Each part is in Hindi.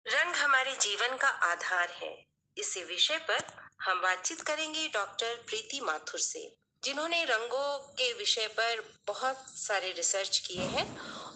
रंग हमारे जीवन का आधार है। इसी विषय पर हम बातचीत करेंगे डॉक्टर प्रीति माथुर से, जिन्होंने रंगों के विषय पर बहुत सारे रिसर्च किए हैं।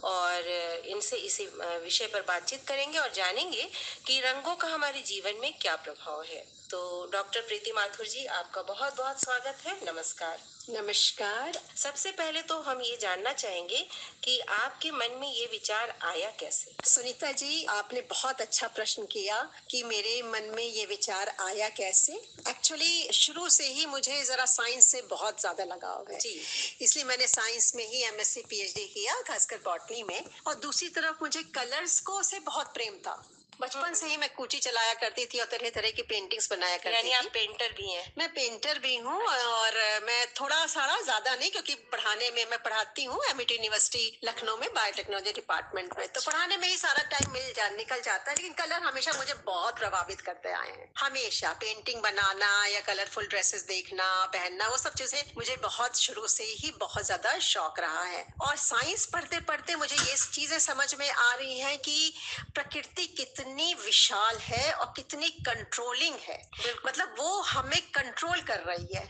और इनसे इसी विषय पर बातचीत करेंगे और जानेंगे कि रंगों का हमारे जीवन में क्या प्रभाव है। तो डॉक्टर प्रीति माथुर जी, आपका बहुत बहुत स्वागत है। नमस्कार। नमस्कार। सबसे पहले तो हम ये जानना चाहेंगे कि आपके मन में ये विचार आया कैसे। सुनीता जी, आपने बहुत अच्छा प्रश्न किया कि मेरे मन में ये विचार आया कैसे। एक्चुअली शुरू से ही मुझे जरा साइंस से बहुत ज्यादा लगाव है जी। इसलिए मैंने साइंस में ही एमएससी पीएचडी किया, खासकर बॉटनी में। और दूसरी तरफ मुझे कलर्स को से बहुत प्रेम था। बचपन से ही मैं कूची चलाया करती थी और तरह तरह की पेंटिंग्स बनाया करती यानी थी। आप पेंटर भी हैं। मैं पेंटर भी हूँ और मैं थोड़ा सारा ज्यादा नहीं, क्योंकि पढ़ाने में मैं पढ़ाती हूँ एमईटी यूनिवर्सिटी लखनऊ में बायोटेक्नोलॉजी डिपार्टमेंट में, तो पढ़ाने में ही सारा टाइम निकल जाता है। लेकिन कलर हमेशा मुझे बहुत प्रभावित करते आए हैं। हमेशा पेंटिंग बनाना या कलरफुल ड्रेसेस देखना पहनना, वो सब चीजें मुझे बहुत शुरू से ही बहुत ज्यादा शौक रहा है। और साइंस पढ़ते पढ़ते मुझे ये चीजें समझ में आ रही हैं कि प्रकृति कितनी विशाल है और कितनी कंट्रोलिंग है। मतलब वो हमें कंट्रोल कर रही है।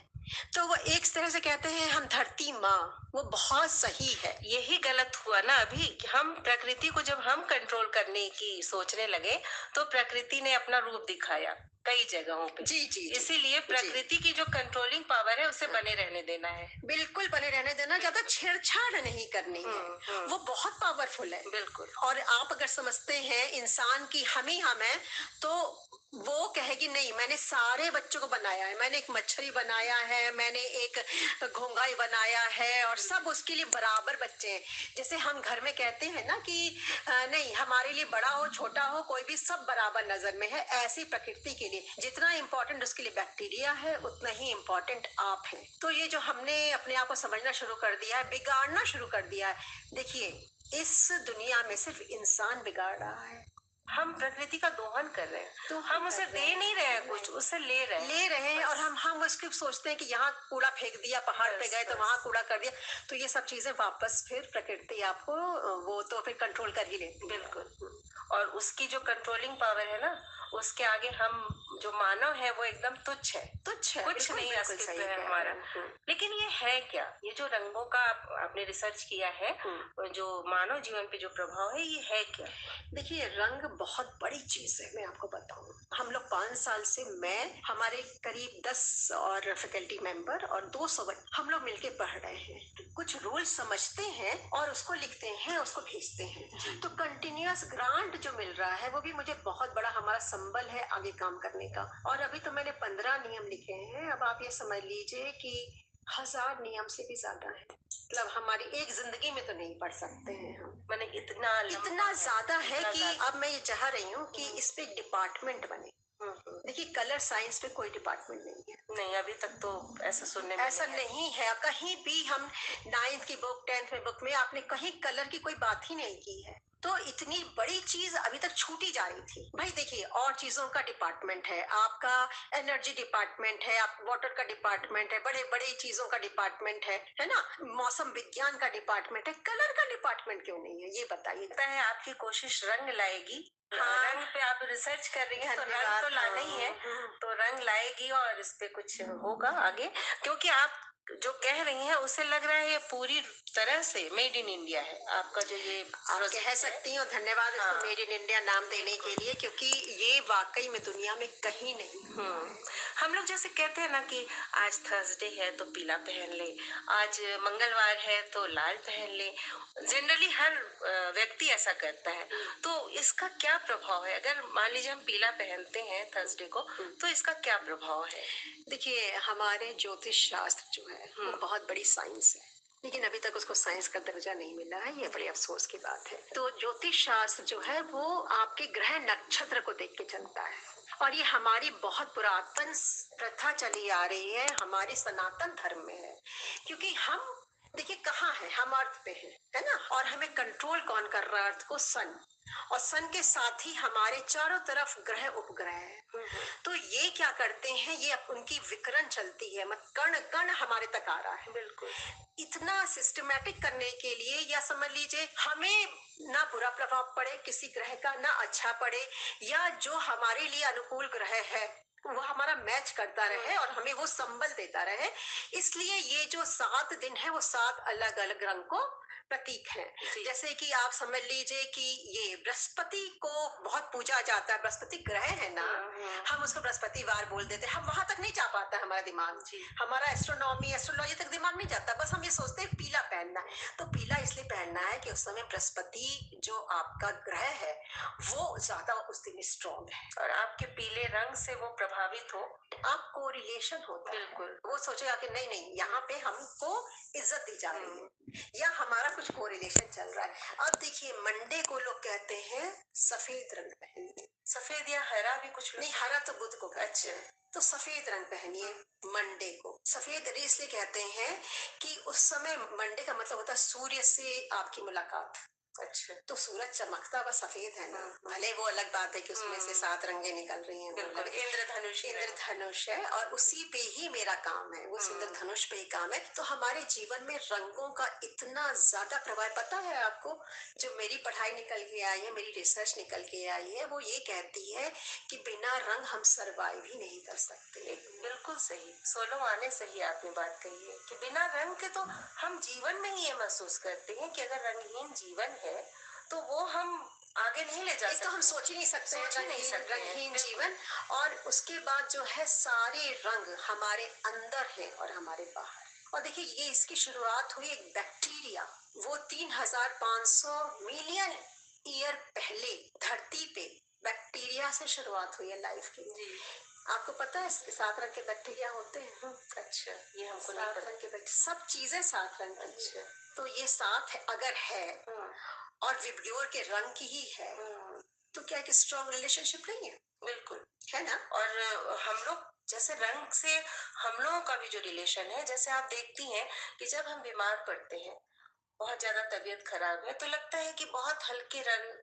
तो वो एक तरह से कहते हैं हम धरती माँ, वो बहुत सही है। यही गलत हुआ ना अभी कि हम प्रकृति को जब हम कंट्रोल करने की सोचने लगे, तो प्रकृति ने अपना रूप दिखाया कई जगहों पे। जी जी जी। इसीलिए जी प्रकृति की जो कंट्रोलिंग पावर है उसे बने रहने देना है। बिल्कुल बने रहने देना, ज्यादा छेड़छाड़ नहीं करनी है। वो बहुत पावरफुल है। बिल्कुल। और आप अगर समझते हैं इंसान की हम ही हम है, तो वो कहेगी नहीं मैंने सारे बच्चों को बनाया है, मैंने एक मच्छरी बनाया है, मैंने एक घोंघाई बनाया है, और सब उसके लिए बराबर बच्चे हैं। जैसे हम घर में कहते हैं ना कि नहीं हमारे लिए बड़ा हो छोटा हो कोई भी सब बराबर नजर में है, ऐसी प्रकृति के लिए जितना इम्पोर्टेंट उसके लिए बैक्टीरिया है उतना ही इम्पोर्टेंट आप हैं। तो ये जो हमने अपने आप को समझना शुरू कर दिया है, बिगाड़ना शुरू कर दिया है। देखिए, इस दुनिया में सिर्फ इंसान बिगाड़ रहा है। हम प्रकृति का दोहन कर रहे हैं, तो हम उसे दे नहीं रहे हैं, कुछ उससे ले रहे हैं। और हम उसको सोचते हैं कि यहाँ कूड़ा फेंक दिया, पहाड़ पे गए तो वहां कूड़ा कर दिया, तो ये सब चीजें वापस फिर प्रकृति आपको वो तो फिर कंट्रोल कर ही लेती है। बिल्कुल। और उसकी जो कंट्रोलिंग पावर है ना, उसके आगे हम जो मानव है वो एकदम तुच्छ है। तुच्छ है, कुछ बिल्कुल नहीं बिल्कुल अस्तित्व सही है कह रहे हमारा। हैं। लेकिन ये है क्या, ये जो रंगों का आपने रिसर्च किया है, जो मानव जीवन पे जो प्रभाव है, ये है क्या। देखिए, रंग बहुत बड़ी चीज है। मैं आपको बताऊं, हम लोग 5 साल से, मैं हमारे करीब 10 और फैकल्टी मेंबर और 200 हम लोग मिलके पढ़ रहे हैं। कुछ रूल समझते हैं और उसको लिखते हैं, उसको भेजते हैं। तो कंटिन्यूअस ग्रांट जो मिल रहा है वो भी मुझे बहुत बड़ा हमारा संबल है आगे काम करने का। और अभी तो मैंने 15 नियम लिखे हैं। अब आप ये समझ लीजिए कि 1000 नियम से भी ज्यादा है। मतलब हमारी एक जिंदगी में तो नहीं पढ़ सकते हैं हम। मैंने इतना इतना ज्यादा है इतना कि ज्यादा। अब मैं ये चाह रही हूँ कि इस पे डिपार्टमेंट बने। देखिए, कलर साइंस पे कोई डिपार्टमेंट नहीं है। नहीं, अभी तक तो ऐसा सुनने में ऐसा नहीं है कहीं भी। हम 9th की बुक 10th में बुक में आपने कहीं कलर की कोई बात ही नहीं की है। तो इतनी बड़ी चीज अभी तक छूटी जा रही थी। भाई देखिए, और चीजों का डिपार्टमेंट है, आपका एनर्जी डिपार्टमेंट है, आप वाटर का डिपार्टमेंट है, बड़े बड़े चीजों का डिपार्टमेंट है ना, मौसम विज्ञान का डिपार्टमेंट है, कलर का डिपार्टमेंट क्यों नहीं है, ये बताइए। लगता है आपकी कोशिश रंग लाएगी। हाँ, रंग पे आप रिसर्च कर रही हैं, तो रंग धन्यवाद। तो लाना ही है। तो रंग लाएगी और इस पे कुछ होगा आगे, क्योंकि आप जो कह रही हैं उससे लग रहा है ये पूरी तरह से मेड इन इंडिया है आपका जो ये आप प्रोजेक्ट कह है। सकती हैं, और धन्यवाद इसको हाँ। मेड इन इंडिया नाम देने के लिए, क्योंकि ये वाकई में दुनिया में कहीं नहीं हुआ है। हम लोग जैसे कहते हैं ना कि आज थर्सडे है तो पीला पहन ले, आज मंगलवार है तो लाल पहन ले। जनरली हर व्यक्ति ऐसा करता है। तो इसका क्या प्रभाव है, अगर मान लीजिए हम पीला पहनते हैं थर्सडे को, तो इसका क्या प्रभाव है। देखिए, हमारे ज्योतिष शास्त्र जो है वो बहुत बड़ी साइंस है, लेकिन अभी तक उसको साइंस का दर्जा नहीं मिला है। ये बड़े अफसोस की बात है। तो ज्योतिष शास्त्र जो है वो आपके ग्रह नक्षत्र को देख के चलता है। और ये हमारी बहुत पुरातन प्रथा चली आ रही है, हमारे सनातन धर्म में है। क्योंकि हम देखिए कहाँ है, हम अर्थ पे है ना, और हमें कंट्रोल कौन कर रहा है अर्थ को, सन। और सन के साथ ही हमारे चारों तरफ ग्रह उपग्रह है। तो ये क्या करते हैं, ये उनकी विकिरण चलती है, मत कण कण हमारे तक आ रहा है। बिल्कुल। इतना सिस्टमेटिक करने के लिए, या समझ लीजिए हमें ना बुरा प्रभाव पड़े किसी ग्रह का, ना अच्छा पड़े, या जो हमारे लिए अनुकूल ग्रह है वो हमारा मैच करता रहे और हमें वो संबल देता रहे। इसलिए ये जो 7 दिन है वो 7 अलग अलग रंग को प्रतीक है। जैसे कि आप समझ लीजिए कि ये बृहस्पति को बहुत पूजा जाता है, बृहस्पति ग्रह है ना, हम उसको बृहस्पतिवार बोल देते हैं, हम वहां तक नहीं जा पाता हमारा दिमाग, हमारा एस्ट्रोनॉमी एस्ट्रोलॉजी तक दिमाग नहीं जाता, बस हम ये सोचते हैं पीला पहनना है। तो पीला इसलिए पहनना है कि उस समय बृहस्पति जो आपका ग्रह है वो ज्यादा उस दिन स्ट्रॉन्ग है, और आपके पीले रंग से वो प्रभावित हो। आपको रिलेशन होता है। बिल्कुल। वो सोचेगा कि नहीं नहीं, यहाँ पे हमको इज्जत दी जा रही है, या हमारा कुछ कोरिलेशन चल रहा है। अब देखिए मंडे को लोग कहते हैं सफेद रंग पहनिए। सफेद या हरा भी कुछ लोग। नहीं, हरा तो बुध को कहते हैं, तो सफेद रंग पहनिए मंडे को। सफेद इसलिए कहते हैं कि उस समय मंडे का मतलब होता है सूर्य से आपकी मुलाकात। अच्छा। तो सूरज चमकता हुआ सफेद है ना, भले वो अलग बात है कि उसमें से 7 रंगें निकल रही हैं, बिल्कुल इंद्रधनुष। इंद्रधनुष है और उसी पे ही मेरा काम है, वो इंद्रधनुष पे ही काम है। तो हमारे जीवन में रंगों का इतना ज्यादा प्रभाव, पता है आपको, जो मेरी पढ़ाई निकल के आई है, मेरी रिसर्च निकल के आई है, वो ये कहती है कि बिना रंग हम सरवाइव ही नहीं कर सकते। बिल्कुल सही, 16 आने सही आपने बात कही है कि बिना रंग के तो हम जीवन में ही ये महसूस करते हैं कि अगर रंगहीन जीवन है तो वो हम आगे नहीं ले जा सकते। तो हम सोच ही नहीं सकते सोच ही नहीं सकते रंगहीन जीवन। और उसके बाद जो है सारे रंग हमारे अंदर है और हमारे बाहर। और देखिए ये इसकी शुरुआत हुई एक बैक्टीरिया, वो 3500 मिलियन ईयर पहले धरती पे बैक्टीरिया से शुरुआत हुई है लाइफ की। आपको पता है 7 रंग के बैक्टीरिया होते हैं? अच्छा, ये हमको नहीं 7 पता। रंग के बैक्टीरिया, सब चीजें 7 रंग की। अच्छा। तो ये 7 है, अगर है और विब्ग्योर के रंग की ही है तो क्या एक स्ट्रॉन्ग रिलेशनशिप नहीं है? बिल्कुल है ना। और हम लोग जैसे रंग से हम लोगों का भी जो रिलेशन है, जैसे आप देखती हैं कि जब हम बीमार पड़ते हैं, बहुत ज्यादा तबीयत खराब है, तो लगता है कि बहुत हल्के रंग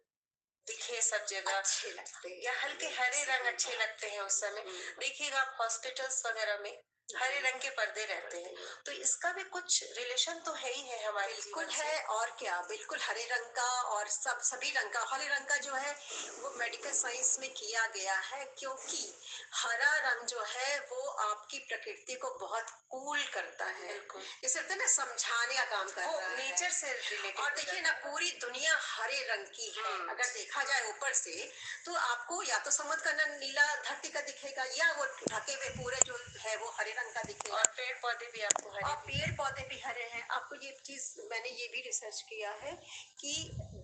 दिखे सब जगह, अच्छे लगते हैं या हल्के हरे रंग अच्छे लगते हैं उस समय। देखिएगा आप हॉस्पिटल्स वगैरह में हरे रंग के पर्दे रहते हैं, तो इसका भी कुछ रिलेशन तो है ही है हमारे बिल्कुल जीवन है। से। और क्या, बिल्कुल हरे रंग का और सभी रंग का, हरे रंग का जो है वो मेडिकल साइंस में किया गया है, क्योंकि हरा रंग जो है वो आपकी प्रकृति को बहुत कूल करता है, जैसे होता है ना, समझाने का काम कर रहा है, नेचर से रिलेटेड। और देखिए ना पूरी दुनिया हरे रंग की है। अगर देखा जाए ऊपर से तो आपको या तो समुद्र का नीला धरती का दिखेगा, या वो ढके हुए पूरे जो है वो हरे रंग का दिखेगा। और पेड़ पौधे भी आपको हरे, और पेड़ पौधे भी हरे हैं। आपको ये चीज मैंने ये भी रिसर्च किया है कि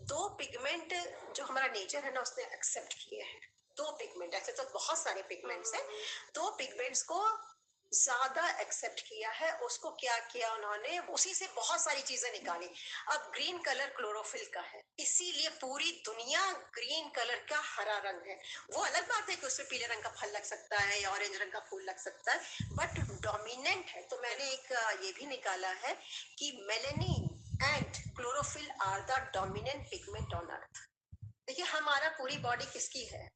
2 पिगमेंट जो हमारा नेचर है ना उसने एक्सेप्ट किए हैं। 2 पिगमेंट, ऐसे तो बहुत सारे पिगमेंट्स हैं, 2 पिगमेंट्स को ज्यादा एक्सेप्ट किया है। उसको क्या किया उन्होंने, उसी से बहुत सारी चीजें निकाली। अब ग्रीन कलर क्लोरोफिल का है, इसीलिए पूरी दुनिया ग्रीन कलर का हरा रंग है। वो अलग बात है कि उसमें पीले रंग का फल लग सकता है या ऑरेंज रंग का फूल लग सकता है, बट डोमिनेंट है। तो मैंने एक ये भी निकाला है कि melanin and chlorophyll are the dominant pigment on earth. देखिए हमारा पूरी बॉडी किसकी है,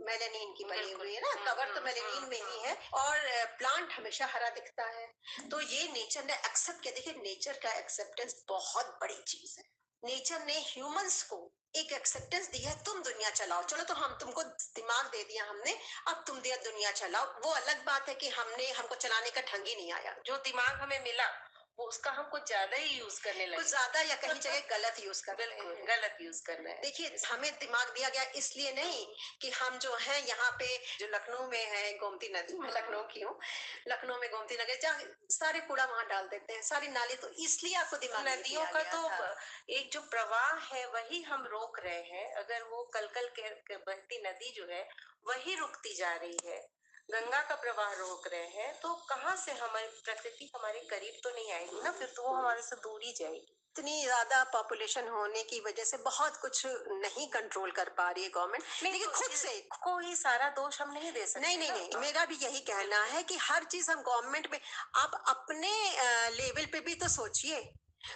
मेलेनिन की बनी हुई है ना, कवर तो मेलेनिन में ही है। और प्लांट हमेशा हरा दिखता है, तो ये नेचर ने एक्सेप्ट किया। देखिए नेचर का एक्सेप्टेंस बहुत बड़ी चीज है। नेचर ने ह्यूमंस को एक एक्सेप्टेंस दी है, तुम दुनिया चलाओ। चलो तो हम तुमको दिमाग दे दिया हमने, अब तुम दिया दुनिया चलाओ। वो अलग बात है कि हमको चलाने का ढंग ही नहीं आया। जो दिमाग हमें मिला वो उसका हम कुछ ज्यादा ही यूज करने लगे, कुछ ज्यादा या कहीं जगह गलत यूज कर रहे बिल्कुल हैं। गलत यूज कर रहे हैं। देखिए हमें दिमाग दिया गया इसलिए नहीं कि हम जो है यहाँ पे जो लखनऊ में है गोमती नदी, मैं लखनऊ की हूँ, लखनऊ में गोमती नदी जहाँ सारे कूड़ा वहां डाल देते हैं, सारी नाली, तो इसलिए आपको दिमाग नहीं नदियों दिया का गया तो था। एक जो प्रवाह है वही हम रोक रहे हैं। अगर वो कल के बहती नदी जो है वही रुकती जा रही है, गंगा का प्रवाह रोक रहे हैं, तो कहाँ से हमारी प्रकृति हमारे करीब तो नहीं आएगी ना, फिर तो वो हमारे से दूर ही जाएगी। इतनी ज्यादा पॉपुलेशन होने की वजह से बहुत कुछ नहीं कंट्रोल कर पा रही है गवर्नमेंट। लेकिन खुद से को ही सारा दोष हम नहीं दे सकते। नहीं, मेरा भी यही कहना है कि हर चीज हम गवर्नमेंट में, आप अपने लेवल पे भी तो सोचिए।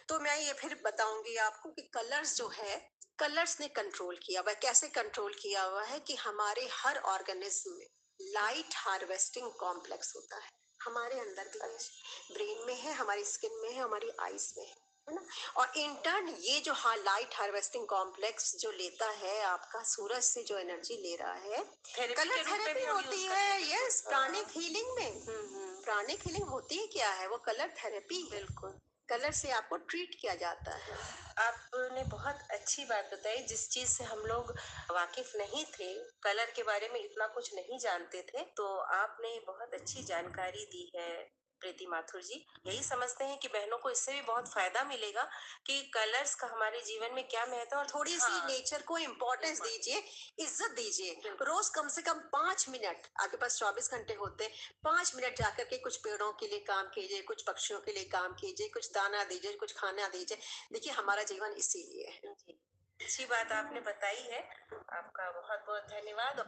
तो मैं ये फिर बताऊंगी आपको कि कलर्स जो है, कलर्स ने कंट्रोल किया हुआ है। कैसे कंट्रोल किया हुआ है कि हमारे हर ऑर्गेनिज्म में लाइट हार्वेस्टिंग कॉम्प्लेक्स होता है, हमारे अंदर भी है, ब्रेन में है, हमारी स्किन में है, हमारी आईज में है ना। और इंटर्न ये जो लाइट हार्वेस्टिंग कॉम्प्लेक्स जो लेता है आपका सूरज से जो एनर्जी ले रहा है, थेरेपी कलर के रूप में थेरेपी भी हम होती यूज है। करते हैं। यस, प्राणिक हीलिंग में हम्म। प्राणिक हीलिंग होती ही क्या है, वो कलर थेरेपी है। बिल्कुल। कलर से आपको ट्रीट किया जाता है। आपने बहुत अच्छी बात बताई, जिस चीज से हम लोग वाकिफ नहीं थे, कलर के बारे में इतना कुछ नहीं जानते थे, तो आपने बहुत अच्छी जानकारी दी है प्रीति माथुर जी। यही समझते हैं कि बहनों को इससे भी बहुत फायदा मिलेगा कि कलर्स का हमारे जीवन में क्या महत्व है। और थोड़ी सी नेचर को इम्पोर्टेंस दीजिए, इज्जत दीजिए। रोज कम से कम 5 मिनट, आपके पास 24 घंटे होते हैं, 5 मिनट जाकर के कुछ पेड़ों के लिए काम कीजिए, कुछ पक्षियों के लिए काम कीजिए, कुछ दाना दीजिए, कुछ खाना दीजिए। देखिए हमारा जीवन इसीलिए है। जी, अच्छी बात आपने बताई है। आपका बहुत बहुत धन्यवाद।